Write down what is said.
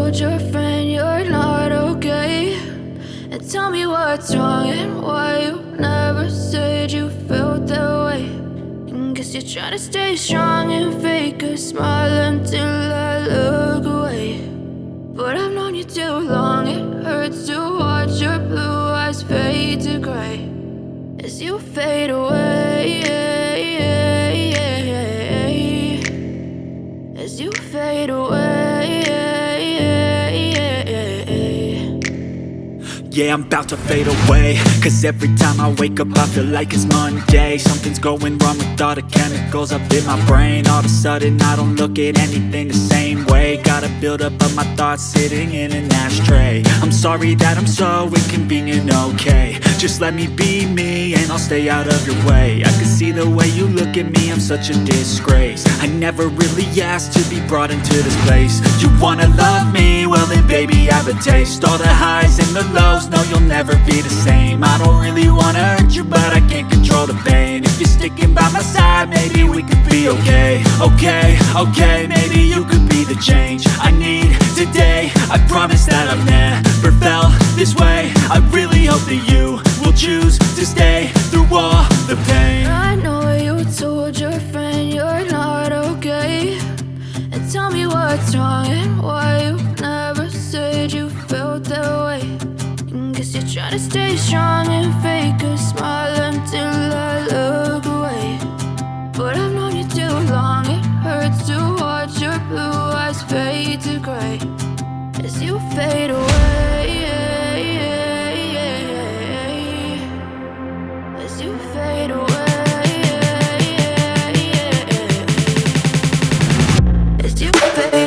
told your friend you're not okay? And tell me what's wrong and why you never said you felt that way. And guess you're trying to stay strong and fake a smile until I look away. But I've known you too long, it hurts to watch your blue eyes fade to gray as you fade away, as you fade away. Yeah, I'm about to fade away, cause every time I wake up I feel like it's Monday. Something's going wrong with all the chemicals up in my brain. All of a sudden I don't look at anything the same way. Got a buildup of my thoughts sitting in an ashtray. I'm sorry that I'm so inconvenient, okay? Just let me be me and I'll stay out of your way. I can see the way you look at me, I'm such a disgrace. I never really asked to be brought into this place. You wanna love me? Well then baby, have a taste. All the highs and the lows, no, you'll never be the same. I don't really wanna hurt you, but I can't control the pain. If you're sticking by my side, maybe we could be okay. Okay, maybe you could be the change I need today. I promise that I've never felt this way. I really hope that you will choose to stay through all the pain. I know you told your friend you're not okay. And tell me what's wrong and why you never said you felt that way. And guess you're trying to stay strong and fake a smile until I look away. But I've known you too long, it hurts to watch your blue eyes fade to gray as you fade away, as you fade away, as you fade away.